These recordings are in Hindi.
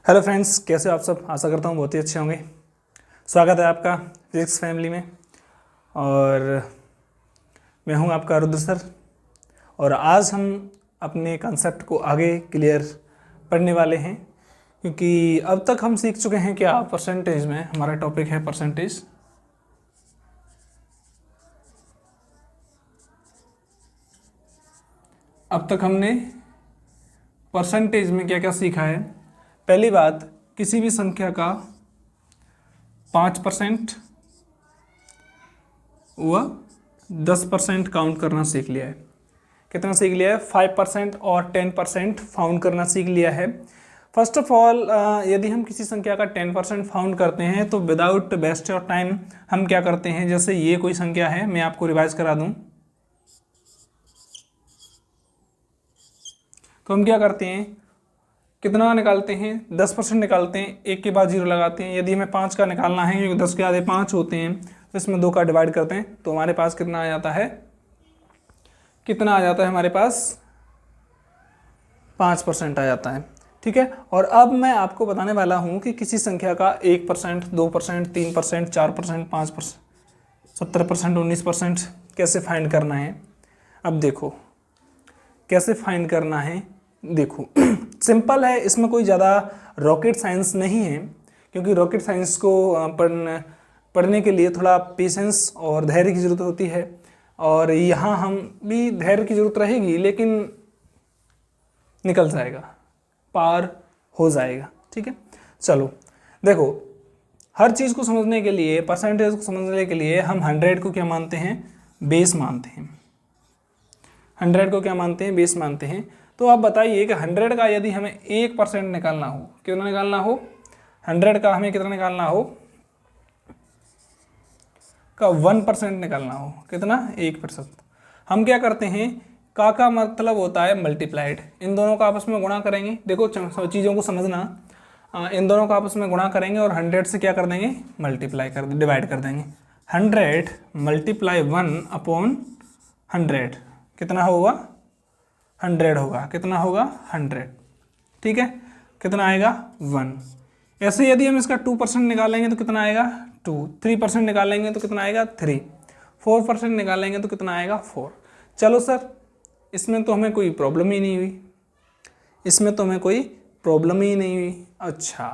हेलो फ्रेंड्स, कैसे हो आप सब। आशा करता हूँ बहुत ही अच्छे होंगे। स्वागत है आपका फिजिक्स फैमिली में। और मैं हूँ आपका रुद्र सर। और आज हम अपने कंसेप्ट को आगे क्लियर पढ़ने वाले हैं, क्योंकि अब तक हम सीख चुके हैं क्या परसेंटेज में। हमारा टॉपिक है परसेंटेज। अब तक हमने परसेंटेज में क्या क्या सीखा है। पहली बात, किसी भी संख्या का 5% व 10% काउंट करना सीख लिया है। कितना सीख लिया है? 5% और 10% फाउंड करना सीख लिया है। फर्स्ट ऑफ ऑल, यदि हम किसी संख्या का 10% फाउंड करते हैं तो विदाउट वेस्ट ऑफ टाइम हम क्या करते हैं, जैसे ये कोई संख्या है, मैं आपको रिवाइज करा दूं। तो हम क्या करते हैं, कितना निकालते हैं? 10% निकालते हैं, एक के बाद 0 लगाते हैं। यदि हमें 5 का निकालना है, क्योंकि 10 के आधे 5 होते हैं, तो इसमें 2 का डिवाइड करते हैं, तो हमारे पास कितना आ जाता है? कितना आ जाता है हमारे पास? 5% आ जाता है। ठीक है। और अब मैं आपको बताने वाला हूं कि किसी संख्या का 1%, 2%, 3%, 4%, 5%, 70%, 19% कैसे फाइंड करना है। अब देखो कैसे फाइंड करना है। देखो सिंपल है, इसमें कोई ज़्यादा रॉकेट साइंस नहीं है, क्योंकि रॉकेट साइंस को पढ़ने के लिए थोड़ा पेशेंस और धैर्य की ज़रूरत होती है। और यहाँ हम भी धैर्य की ज़रूरत रहेगी, लेकिन निकल जाएगा, पार हो जाएगा। ठीक है। चलो देखो, हर चीज़ को समझने के लिए, परसेंटेज को समझने के लिए हम 100 को क्या मानते हैं? बेस मानते हैं। 100 को क्या मानते हैं? बेस मानते हैं। तो आप बताइए कि 100 का यदि हमें 1% निकालना हो, कितना निकालना हो? 100 का हमें कितना निकालना हो? का 1% निकालना हो, कितना? 1%। हम क्या करते हैं, का मतलब होता है मल्टीप्लाइड। इन दोनों का आपस में गुणा करेंगे। देखो चीज़ों को समझना, इन दोनों का आपस में गुणा करेंगे और 100 से क्या कर देंगे? मल्टीप्लाई कर, डिवाइड कर देंगे। 100 मल्टीप्लाई 1/100 कितना होगा? 100 होगा। कितना होगा? 100। ठीक है। कितना आएगा? 1। ऐसे यदि हम इसका 2% निकालेंगे तो कितना आएगा? 2। 3% निकालेंगे तो कितना आएगा? 3। 4% निकालेंगे तो कितना आएगा? 4। चलो सर, इसमें तो हमें कोई प्रॉब्लम ही नहीं हुई। इसमें तो हमें कोई प्रॉब्लम ही नहीं हुई। अच्छा,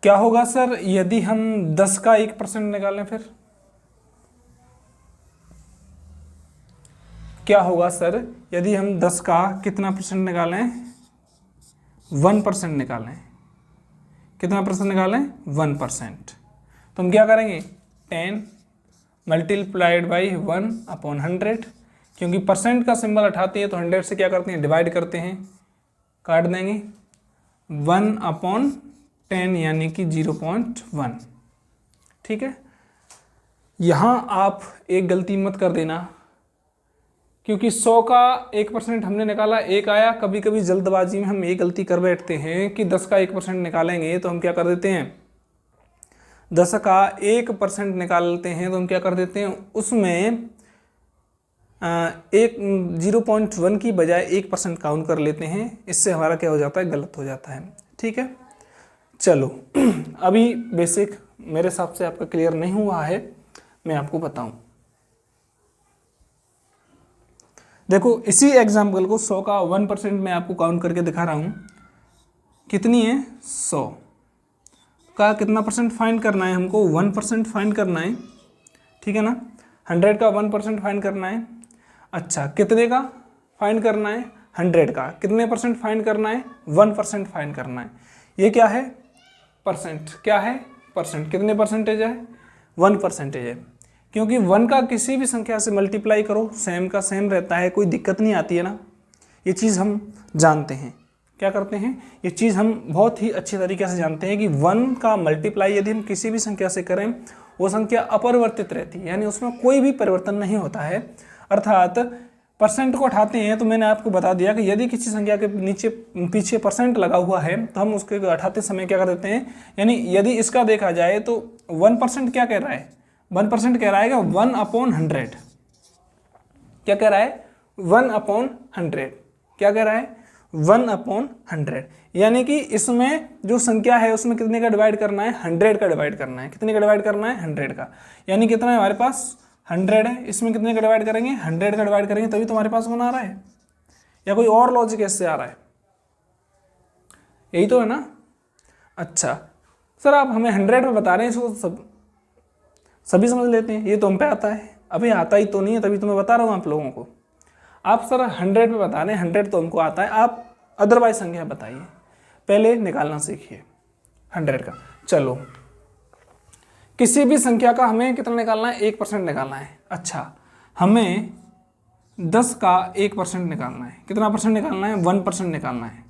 क्या होगा सर यदि हम 10 का 1% निकालें? फिर क्या होगा सर यदि हम 10 का कितना परसेंट निकालें? 1% निकालें। कितना परसेंट निकालें? 1%। तो हम क्या करेंगे? 10 मल्टीप्लाइड बाई 1/100, क्योंकि परसेंट का सिंबल उठाते हैं तो 100 से क्या करते हैं? डिवाइड करते हैं, काट देंगे। 1/10 यानी कि 0.1। ठीक है। यहाँ आप एक गलती मत कर देना, क्योंकि 100 का 1% हमने निकाला, 1 आया। कभी कभी जल्दबाजी में हम ये गलती कर बैठते हैं कि 10 का 1% निकालेंगे तो हम क्या कर देते हैं? 10 का 1% निकालते हैं तो हम क्या कर देते हैं? उसमें 0.1 की बजाय 1% काउंट कर लेते हैं। इससे हमारा क्या हो जाता है? गलत हो जाता है। ठीक है। चलो अभी बेसिक मेरे हिसाब से आपका क्लियर नहीं हुआ है, मैं आपको बताऊं। देखो इसी एग्जाम्पल को 100 का 1% मैं आपको काउंट करके दिखा रहा हूँ। कितनी है? 100 का कितना परसेंट फाइंड करना है हमको? 1% फाइंड करना है। ठीक है ना। 100 का 1% फाइंड करना है। अच्छा, कितने का फाइंड करना है? 100 का कितने परसेंट फाइंड करना है? 1% फाइंड करना है। ये क्या है? परसेंट। क्या है? परसेंट। कितने परसेंटेज है? 1% है। क्योंकि 1 का किसी भी संख्या से मल्टीप्लाई करो, सेम का सेम रहता है, कोई दिक्कत नहीं आती है ना। ये चीज़ हम जानते हैं। क्या करते हैं? ये चीज़ हम बहुत ही अच्छे तरीके से जानते हैं कि 1 का मल्टीप्लाई यदि हम किसी भी संख्या से करें, वो संख्या अपरिवर्तित रहती है, यानी उसमें कोई भी परिवर्तन नहीं होता है। अर्थात परसेंट को उठाते हैं तो मैंने आपको बता दिया कि यदि किसी संख्या के नीचे पीछे परसेंट लगा हुआ है तो हम उसके उठाते समय क्या कर देते हैं, यानी यदि इसका देखा जाए तो 1% क्या कह रहा है? 1% कह रहा है 1/100। क्या कह रहा है? 1/100। क्या कह रहा है? 1/100, यानी कि इसमें जो संख्या है उसमें कितने का डिवाइड करना है, 100 का डिवाइड करना है। कितने का डिवाइड करना है, 100 का। यानी कितना है हमारे पास, 100 है, इसमें कितने का डिवाइड करेंगे, 100 का डिवाइड करेंगे, तभी तो हमारे पास 1 आ रहा है, या कोई और लॉजिक इससे आ रहा है, यही तो है ना। अच्छा सर आप हमें 100 में बता रहे हैं, इसको सभी समझ लेते हैं, ये तो हम पे आता है, अभी आता ही तो नहीं है, तभी तो मैं बता रहा हूँ आप लोगों को। आप सर 100 पे बता रहे हैं, 100 तो हमको आता है, आप अदरवाइज संख्या बताइए, पहले निकालना सीखिए 100 का। चलो किसी भी संख्या का हमें कितना निकालना है, 1% निकालना है। अच्छा हमें 10 का 1% निकालना है, कितना परसेंट निकालना है, 1% निकालना है।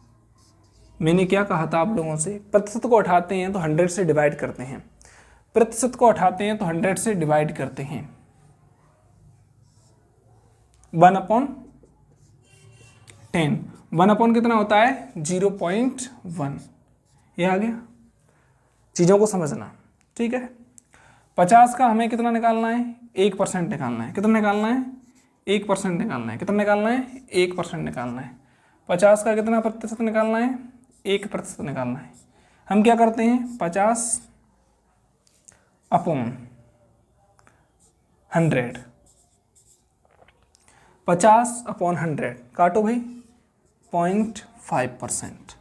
मैंने क्या कहा था आप लोगों से, प्रतिशत को उठाते हैं तो 100 से डिवाइड करते हैं, प्रतिशत को उठाते हैं तो 100 से डिवाइड करते हैं, 1/10, 1 कितना होता है, 0.1, ये आ गया। चीज़ों को समझना, ठीक है। 50 का हमें कितना निकालना है, 1% निकालना है। कितना निकालना है, 1% निकालना है। कितना निकालना है, 1% निकालना है। 50 का कितना प्रतिशत निकालना है, 1% निकालना है। हम क्या करते हैं, 50/100, 50/100 काटो भाई, 0.5%,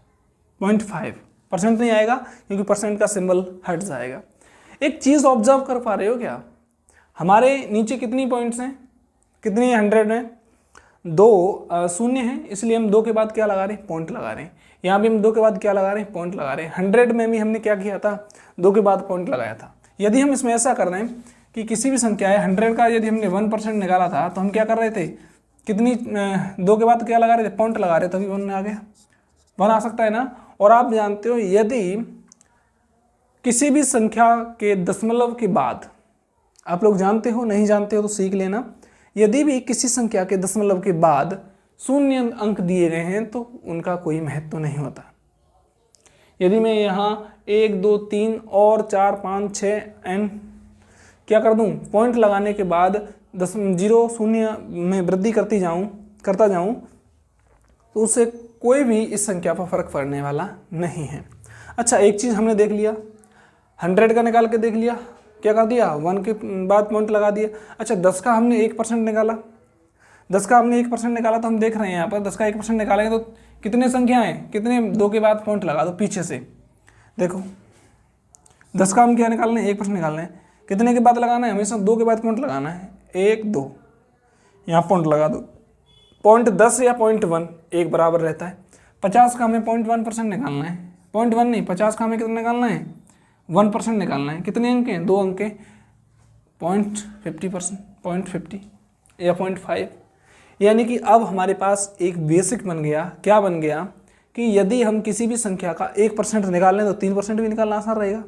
0.5% नहीं आएगा क्योंकि परसेंट का सिंबल हट जाएगा। एक चीज़ ऑब्जर्व कर पा रहे हो क्या, हमारे नीचे कितनी पॉइंट्स हैं, कितनी 100 में, 2 शून्य हैं, इसलिए हम 2 के बाद क्या लगा रहे हैं, पॉइंट लगा रहे हैं। यहाँ भी हम 2 के बाद क्या लगा रहे हैं, पॉइंट लगा रहे हैं। 100 में भी हमने क्या किया था, 2 के बाद पॉइंट लगाया था। यदि हम इसमें ऐसा कर रहे हैं कि किसी भी संख्या है 100 का यदि हमने 1% निकाला था तो हम क्या कर रहे थे, कितनी 2 के बाद क्या लगा रहे थे, पॉइंट लगा रहे थे, तभी 1 आ गया, 1 आ सकता है ना। और आप जानते हो यदि किसी भी संख्या के दशमलव के बाद, आप लोग जानते हो, नहीं जानते हो तो सीख लेना, यदि भी किसी संख्या के दशमलव के बाद 0 अंक दिए गए हैं तो उनका कोई महत्व नहीं होता। यदि मैं यहाँ 1 2 3 और 4 5 6 n क्या कर दूँ, पॉइंट लगाने के बाद 0 में वृद्धि करता जाऊँ तो उससे कोई भी इस संख्या पर फर्क पड़ने वाला नहीं है। अच्छा एक चीज़ हमने देख लिया, 100 का निकाल के देख लिया, क्या कर दिया, 1 के बाद पॉइंट लगा दिया। अच्छा 10 का हमने 1% निकाला, 10 का हमने 1% निकाला, तो हम देख रहे हैं यहाँ पर 10 का 1% निकालेंगे तो कितने संख्याएँ, कितने 2 के बाद पॉइंट लगा दो पीछे से, देखो 10 का हम क्या निकालना है, 1% निकालना है, कितने के बाद लगाना है, हमेशा 2 के बाद पॉइंट लगाना है, 1 2, यहाँ पॉइंट लगा दो, 0.10 या 0.1 एक बराबर रहता है। 50 का हमें 0.1% निकालना है, 0.1 नहीं, 50 का हमें कितना निकालना है, 1% निकालना है। कितने अंक हैं, 2 अंक, 0.50%, 0.50 या 0.5। यानी कि अब हमारे पास एक बेसिक बन गया, क्या बन गया कि यदि हम किसी भी संख्या का 1% निकाल लें तो 3% भी निकालना आसान रहेगा,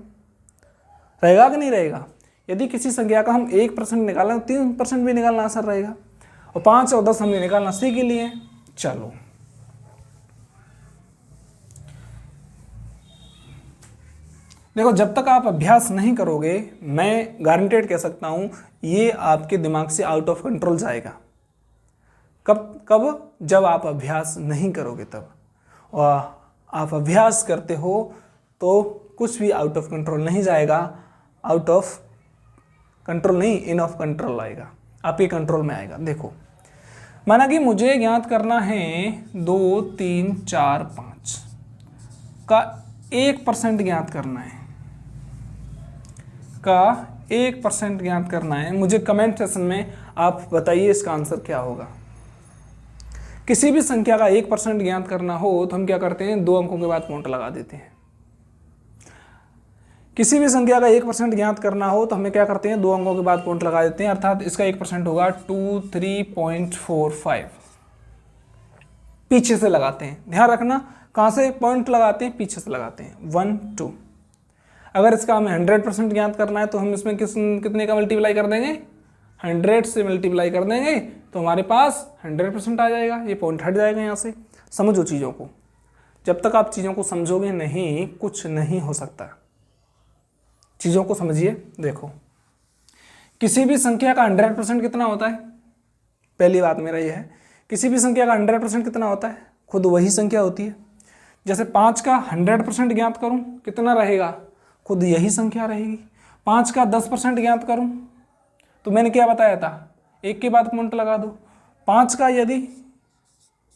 रहेगा कि नहीं रहेगा। यदि किसी संख्या का हम 1% निकालें तो 3% भी निकालना आसान रहेगा। और 5 और 10 हमने निकालना सीख लिए। चलो देखो, जब तक आप अभ्यास नहीं करोगे, मैं गारंटेड कह सकता हूं ये आपके दिमाग से आउट ऑफ कंट्रोल जाएगा। कब जब आप अभ्यास नहीं करोगे तब। और आप अभ्यास करते हो तो कुछ भी आउट ऑफ कंट्रोल नहीं जाएगा, आउट ऑफ कंट्रोल नहीं, इन ऑफ कंट्रोल आएगा, आपके कंट्रोल में आएगा। देखो माना कि मुझे ज्ञात करना है 2 3 4 5 का 1% ज्ञात करना है, का 1% ज्ञात करना है। मुझे कमेंट सेक्शन में आप बताइए इसका आंसर क्या होगा। किसी भी संख्या का 1% ज्ञात करना हो तो हम क्या करते हैं, 2 अंकों के बाद पॉइंट लगा देते हैं। किसी भी संख्या का 1% ज्ञात करना हो तो हमें क्या करते हैं, 2 अंकों के बाद पॉइंट लगा देते हैं, अर्थात इसका 1% होगा 23.45। पीछे से लगाते हैं, ध्यान रखना कहाँ से पॉइंट लगाते हैं, पीछे से लगाते हैं, 1 2। अगर इसका हमें 100% ज्ञात करना है तो हम इसमें कितने का मल्टीप्लाई कर देंगे, 100 से मल्टीप्लाई कर देंगे तो हमारे पास 100% आ जाएगा, ये पॉइंट हट जाएगा यहाँ से। समझो चीज़ों को, जब तक आप चीज़ों को समझोगे नहीं कुछ नहीं हो सकता। चीज़ों को समझिए। देखो किसी भी संख्या का 100% कितना होता है, पहली बात मेरा यह है, किसी भी संख्या का 100% कितना होता है, खुद वही संख्या होती है। जैसे 5 का 100% ज्ञात करूं कितना रहेगा, खुद यही संख्या रहेगी। 5 का 10% ज्ञात करूं तो मैंने क्या बताया था, एक के बाद पॉइंट लगा दो। 5 का यदि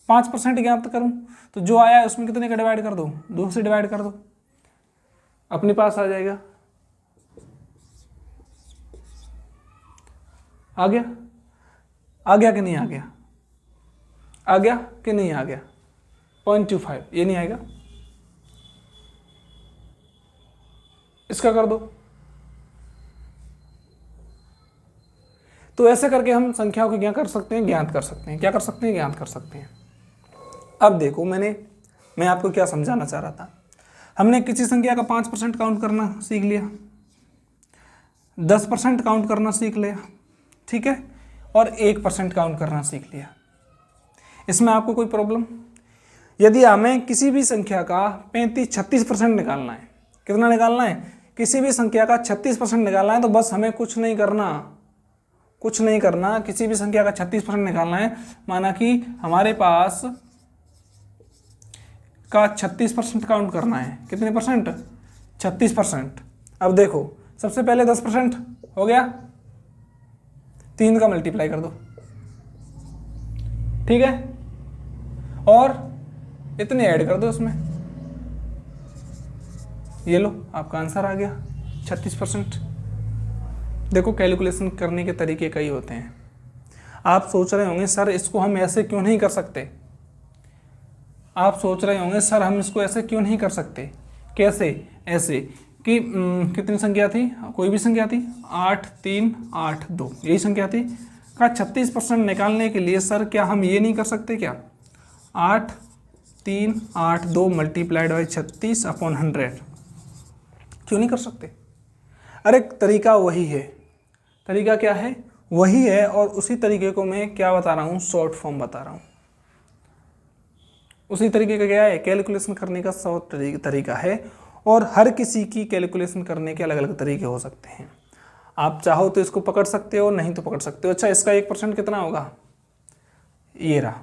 5% ज्ञात करूं तो जो आया उसमें कितने का डिवाइड कर दो, 2 से डिवाइड कर दो, अपने पास आ जाएगा। आ गया, आ गया कि नहीं आ गया, आ गया कि नहीं आ गया, 0.25 ये नहीं आएगा, इसका कर दो। तो ऐसे करके हम संख्याओं को क्या कर सकते हैं, ज्ञात कर सकते हैं। क्या कर सकते हैं, ज्ञात कर सकते हैं। अब देखो मैं आपको क्या समझाना चाह रहा था। हमने किसी संख्या का 5% काउंट करना सीख लिया, 10% काउंट करना सीख लिया, ठीक है, और 1% काउंट करना सीख लिया। इसमें आपको कोई प्रॉब्लम? यदि हमें किसी भी संख्या का 36% निकालना है, कितना निकालना है, किसी भी संख्या का 36% निकालना है, तो बस हमें कुछ नहीं करना, किसी भी संख्या का 36% निकालना है। माना कि हमारे पास का 36% काउंट करना है, कितने परसेंट, 36%। अब देखो सबसे पहले 10% हो गया, 3 का मल्टीप्लाई कर दो, ठीक है, और इतने ऐड कर दो उसमें, ये लो आपका आंसर आ गया 36%। देखो कैलकुलेशन करने के तरीके कई होते हैं। आप सोच रहे होंगे सर इसको हम ऐसे क्यों नहीं कर सकते, आप सोच रहे होंगे सर हम इसको ऐसे क्यों नहीं कर सकते। कैसे, ऐसे कि कितनी संख्या थी, कोई भी संख्या थी, 8 3 8 2 यही संख्या थी, का 36% निकालने के लिए सर क्या हम ये नहीं कर सकते क्या, 8 3 8 2 मल्टीप्लाइड बाई 36/100, क्यों नहीं कर सकते। अरे तरीका वही है, तरीका क्या है, वही है, और उसी तरीके को मैं क्या बता रहा हूँ, शॉर्ट फॉर्म बता रहा हूँ। उसी तरीके का क्या है, कैलकुलेशन करने का शॉर्ट तरीका है, और हर किसी की कैलकुलेशन करने के अलग अलग तरीके हो सकते हैं। आप चाहो तो इसको पकड़ सकते हो, नहीं तो पकड़ सकते हो। अच्छा इसका 1% कितना होगा, ये रहा,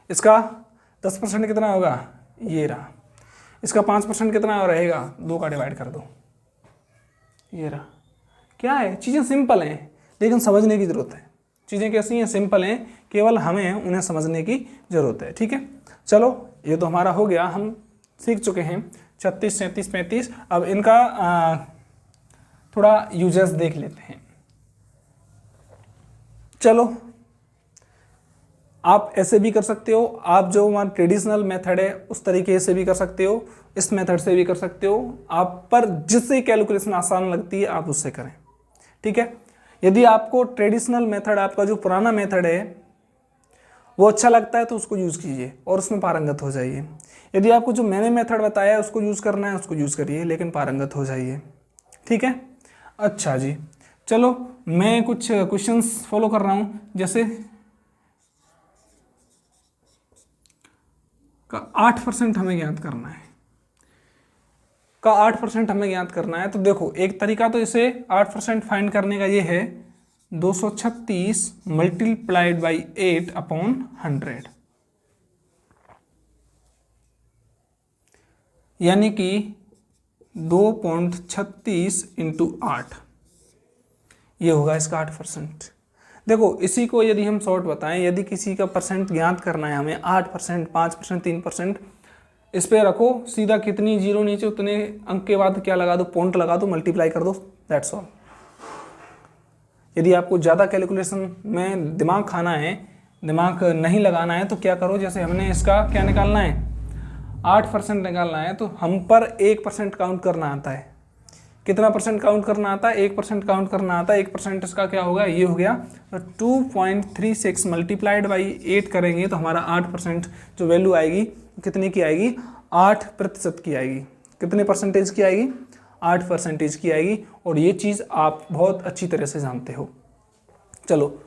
इसका 10% कितना होगा, ये रहा, इसका 5% कितना रहेगा, 2 का डिवाइड कर दो, ये रहा। क्या है, चीज़ें सिंपल हैं लेकिन समझने की ज़रूरत है। चीज़ें कैसी हैं, सिंपल हैं, केवल हमें उन्हें समझने की ज़रूरत है, ठीक है। चलो ये तो हमारा हो गया, हम सीख चुके हैं 36 37 35। अब इनका थोड़ा यूजेस देख लेते हैं। चलो आप ऐसे भी कर सकते हो, आप जो हमारा ट्रेडिशनल मेथड है उस तरीके से भी कर सकते हो, इस मेथड से भी कर सकते हो। आप पर जिससे कैलकुलेशन आसान लगती है आप उससे करें, ठीक है। यदि आपको ट्रेडिशनल मेथड, आपका जो पुराना मेथड है वो अच्छा लगता है तो उसको यूज़ कीजिए और उसमें पारंगत हो जाइए। यदि आपको जो मैंने मेथड बताया है उसको यूज़ करना है, उसको यूज़ करिए लेकिन पारंगत हो जाइए, ठीक है। अच्छा जी, चलो मैं कुछ क्वेश्चंस फॉलो कर रहा हूँ। जैसे का 8% हमें ज्ञात करना है, का 8% हमें ज्ञात करना है। तो देखो एक तरीका तो इसे 8% फाइंड करने का ये है, 236 मल्टीप्लाइड बाई 8/100, यानी कि 2.36 इंटू 8, ये होगा इसका 8%। देखो इसी को यदि हम शॉर्ट बताएं, यदि किसी का परसेंट ज्ञात करना है हमें, 8%, 5%, 3%, इस पे रखो सीधा, कितनी जीरो नीचे उतने अंक के बाद क्या लगा दो, पॉइंट लगा दो, मल्टीप्लाई कर दो, दैट्स ऑल। यदि आपको ज़्यादा कैलकुलेशन में दिमाग खाना है, दिमाग नहीं लगाना है, तो क्या करो, जैसे हमने इसका क्या निकालना है, 8% निकालना है, तो हम पर 1% काउंट करना आता है। कितना परसेंट काउंट करना आता है, 1% काउंट करना आता है। 1% इसका क्या होगा, ये हो गया। तो 2.36 मल्टीप्लाइड बाई 8 करेंगे तो हमारा 8% जो वैल्यू आएगी कितने की आएगी, 8% की आएगी। कितने परसेंटेज की आएगी, 8% की आएगी। और ये चीज़ आप बहुत अच्छी तरह से जानते हो। चलो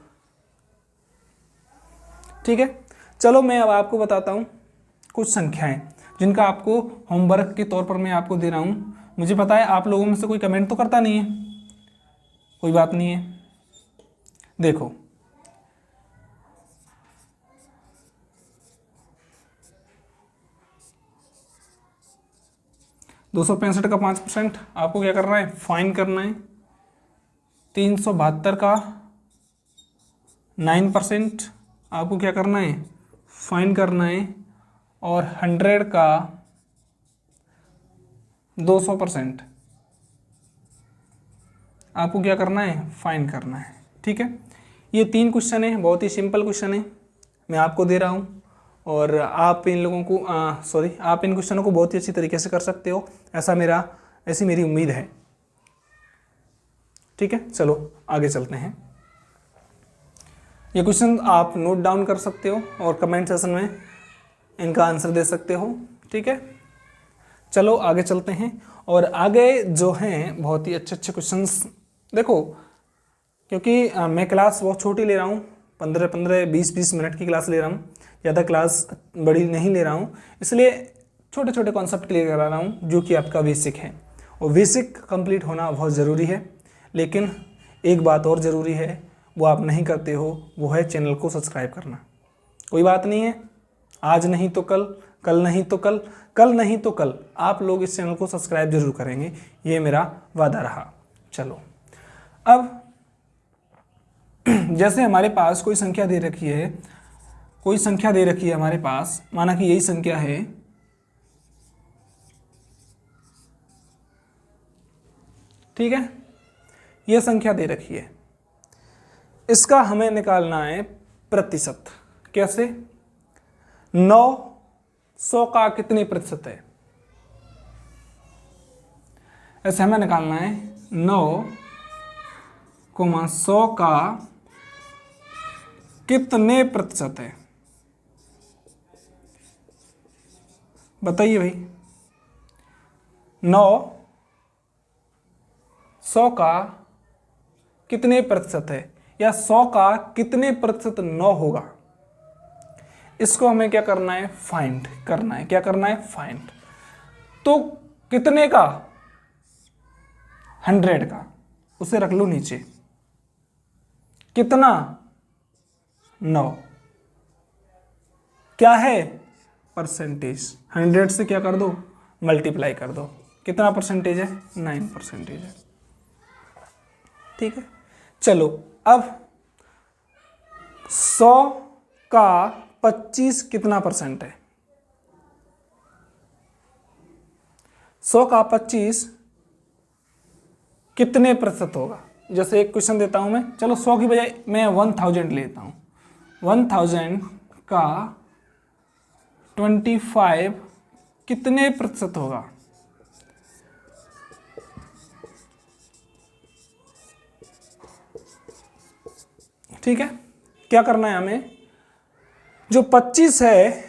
ठीक है, चलो मैं अब आपको बताता हूँ कुछ संख्याएं जिनका आपको होमवर्क के तौर पर मैं आपको दे रहा हूँ। मुझे पता है आप लोगों में से कोई कमेंट तो करता नहीं है, कोई बात नहीं है। देखो 265 का 5% आपको क्या करना है, फाइन करना है। 372 का 9% आपको क्या करना है, फाइन करना है। और 100 का 200% आपको क्या करना है, फाइन करना है। ठीक है, ये 3 क्वेश्चन है, बहुत ही सिंपल क्वेश्चन है, मैं आपको दे रहा हूँ और आप इन लोगों को आप इन क्वेश्चनों को बहुत ही अच्छी तरीके से कर सकते हो, ऐसी मेरी उम्मीद है। ठीक है, चलो आगे चलते हैं। ये क्वेश्चन आप नोट डाउन कर सकते हो और कमेंट सेशन में इनका आंसर दे सकते हो। ठीक है, चलो आगे चलते हैं। और आगे जो हैं बहुत ही अच्छे अच्छे क्वेश्चंस देखो, क्योंकि मैं क्लास बहुत छोटी ले रहा हूँ, 15-15, 20-20 मिनट की क्लास ले रहा हूँ, ज़्यादा क्लास बड़ी नहीं ले रहा हूँ, इसलिए छोटे छोटे कॉन्सेप्ट क्लियर करा रहा हूँ जो कि आपका बेसिक है। और बेसिक कंप्लीट होना बहुत ज़रूरी है, लेकिन एक बात और ज़रूरी है, वो आप नहीं करते हो, वो है चैनल को सब्सक्राइब करना। कोई बात नहीं है, आज नहीं तो कल, कल नहीं तो कल, कल नहीं तो कल आप लोग इस चैनल को सब्सक्राइब जरूर करेंगे, ये मेरा वादा रहा। चलो अब जैसे हमारे पास कोई संख्या दे रखी है, हमारे पास, माना कि यही संख्या है, ठीक है, यह संख्या दे रखी है, इसका हमें निकालना है प्रतिशत। कैसे? 900 का कितने प्रतिशत है, ऐसे हमें निकालना है 9,100 का कितने प्रतिशत है, बताइए भाई। 900 का कितने प्रतिशत है, या 100 का कितने प्रतिशत 9 होगा, इसको हमें क्या करना है, फाइंड करना है। क्या करना है, फाइंड। तो कितने का, 100 का, उसे रख लो नीचे, कितना, 9, क्या है, परसेंटेज। 100 से क्या कर दो, मल्टीप्लाई कर दो, कितना परसेंटेज है, 9% है। ठीक है, चलो अब 100 का 25 कितना परसेंट है, 100 का 25 कितने प्रतिशत होगा। जैसे एक क्वेश्चन देता हूं मैं, चलो 100 की बजाय मैं 1000 लेता हूं, 1000 का 25 कितने प्रतिशत होगा, ठीक है। क्या करना है हमें, जो 25 है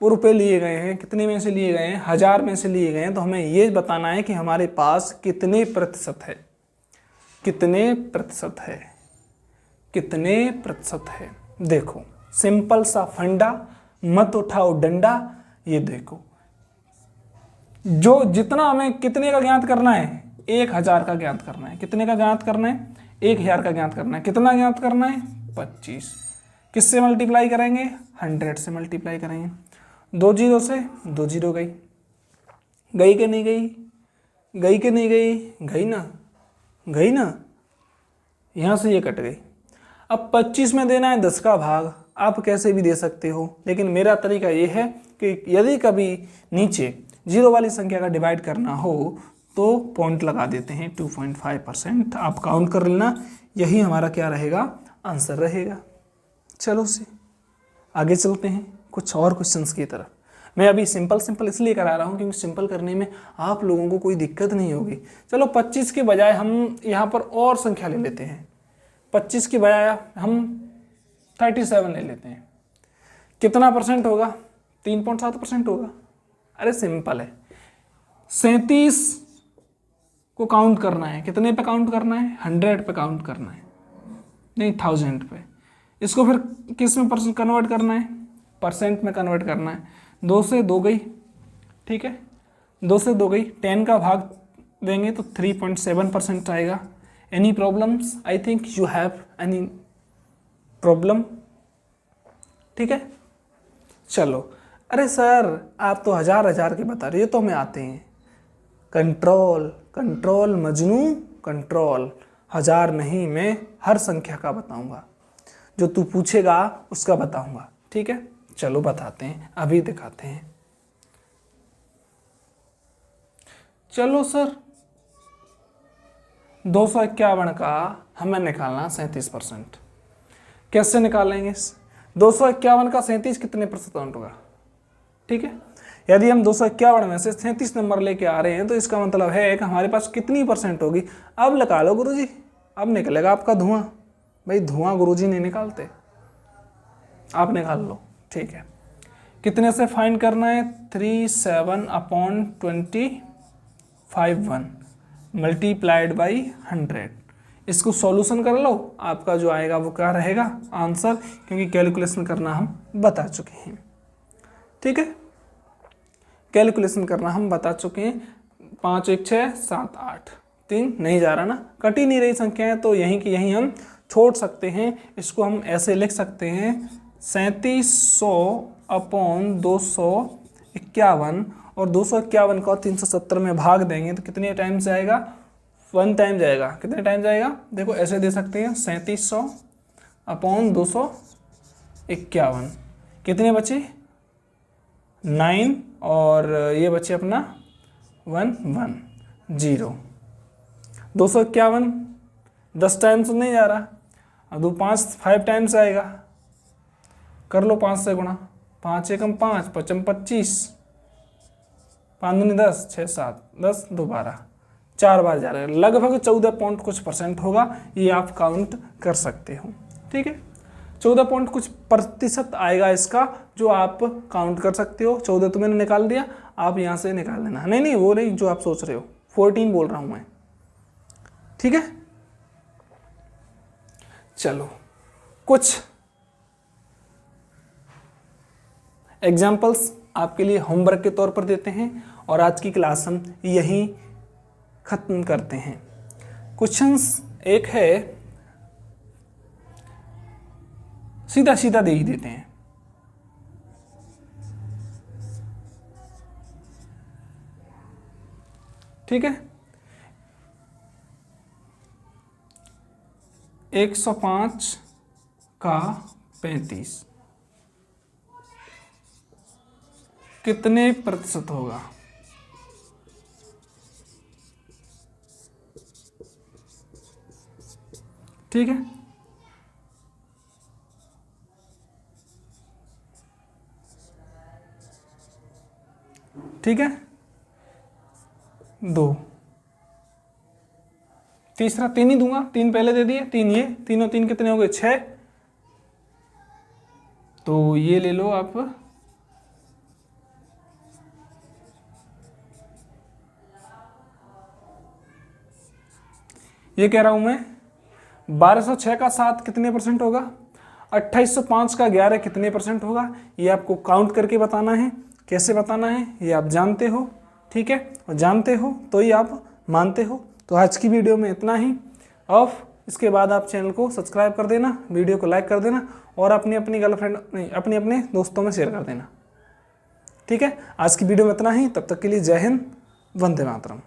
वो रुपए लिए गए हैं, कितने में से लिए गए हैं, 1000 में से लिए गए हैं, तो हमें ये बताना है कि हमारे पास कितने प्रतिशत है, कितने प्रतिशत है, कितने प्रतिशत है। देखो सिंपल सा फंडा, मत उठाओ डंडा। ये देखो, जो जितना हमें कितने का ज्ञात करना है, 1000 का ज्ञात करना है। कितने का ज्ञात करना है, 1000 का ज्ञात करना है। कितना ज्ञात करना है, 25। किससे मल्टीप्लाई करेंगे, 100 से मल्टीप्लाई करेंगे। 2 जीरो से 2 जीरो गई, गई कि नहीं गई, गई कि नहीं गई, गई ना, गई ना, यहाँ से ये कट गई। अब 25 में देना है 10 का भाग, आप कैसे भी दे सकते हो, लेकिन मेरा तरीका ये है कि यदि कभी नीचे जीरो वाली संख्या का डिवाइड करना हो तो पॉइंट लगा देते हैं, 2.5%। आप काउंट कर लेना, यही हमारा क्या रहेगा, आंसर रहेगा। चलो से आगे चलते हैं कुछ और क्वेश्चंस की तरफ। मैं अभी सिंपल इसलिए करा रहा हूँ क्योंकि सिंपल करने में आप लोगों को कोई दिक्कत नहीं होगी। चलो 25 के बजाय हम यहाँ पर और संख्या ले लेते हैं, 25 के बजाय हम 37 ले लेते हैं। कितना परसेंट होगा, 3.7% होगा। अरे सिंपल है, 37 को काउंट करना है, कितने पे काउंट करना है, 100 पे काउंट करना है, नहीं 1000 पे। इसको फिर किस में परसेंट कन्वर्ट करना है, परसेंट में कन्वर्ट करना है। 2 से 2 गई, ठीक है, 2 से 2 गई, 10 का भाग देंगे तो 3.7% आएगा। Any problems, I think you have any problem, ठीक है। चलो, अरे सर आप तो 1000 के बता रहे हो, तो हमें आते हैं, कंट्रोल, कंट्रोल मजनू कंट्रोल। 1000 नहीं, मैं हर संख्या का बताऊंगा, जो तू पूछेगा उसका बताऊंगा। ठीक है, चलो बताते हैं, अभी दिखाते हैं। चलो सर, 251 का हमें निकालना 37%। कैसे निकालेंगे? 251 का 37 कितने प्रतिशत होगा? ठीक है, यदि हम 251 में से 37 नंबर लेके आ रहे हैं तो इसका मतलब है कि हमारे पास कितनी परसेंट होगी? अब लगा लो गुरुजी, अब निकलेगा आपका धुआं। भाई धुआं गुरुजी नहीं निकालते, आप निकाल लो। ठीक है, कितने से फाइंड करना है? 37/25 मल्टीप्लाइड बाई 100। इसको सॉल्यूशन कर लो, आपका जो आएगा वो क्या रहेगा आंसर, क्योंकि कैलकुलेशन करना हम बता चुके हैं। ठीक है, कैलकुलेशन करना हम बता चुके हैं। 5 1 6 7 8 3 नहीं जा रहा ना, कट ही नहीं रही संख्याएं, तो यहीं की यहीं हम छोड़ सकते हैं। इसको हम ऐसे लिख सकते हैं 3700/251, और 251 को 370 में भाग देंगे तो कितने टाइम से आएगा? 1 टाइम जाएगा। कितने टाइम जाएगा? देखो ऐसे दे सकते हैं 3700/251, कितने बचे? 9, और ये बचे अपना 1 1 0। 251 10 टाइम से नहीं जा रहा, अब 5 टाइम्स आएगा, कर लो 5 से गुणा। 5 एकम 5, 5 25, 5 दूनी 10, 6 7 10 2 12, 4 बार जा रहा है, लगभग 14 पॉइंट कुछ परसेंट होगा, ये आप काउंट कर सकते हो। ठीक है, 14 पॉइंट कुछ प्रतिशत आएगा इसका, जो आप काउंट कर सकते हो। 14 तो मैंने निकाल दिया, आप यहाँ से निकाल लेना। नहीं वो नहीं जो आप सोच रहे हो, 14 बोल रहा हूँ मैं। ठीक है, चलो कुछ एग्जाम्पल्स आपके लिए होमवर्क के तौर पर देते हैं, और आज की क्लास हम यहीं खत्म करते हैं। क्वेश्चंस एक है, सीधा सीधा दे ही देते हैं। ठीक है, 105 का 35 कितने प्रतिशत होगा? ठीक है, ठीक है, 2। तीसरा 3 ही दूंगा, 3 पहले दे दिए, 3 ये, 3 और 3 कितने हो गए? 6। तो ये ले लो आप, ये कह रहा हूं मैं 1206 का 7 कितने परसेंट होगा? 2805 का 11 कितने परसेंट होगा? ये आपको काउंट करके बताना है। कैसे बताना है ये आप जानते हो। ठीक है, और जानते हो तो ही आप मानते हो। तो आज की वीडियो में इतना ही, और इसके बाद आप चैनल को सब्सक्राइब कर देना, वीडियो को लाइक कर देना, और अपनी गर्लफ्रेंड नहीं, अपने दोस्तों में शेयर कर देना। ठीक है, आज की वीडियो में इतना ही, तब तक के लिए जय हिंद, वंदे मातरम।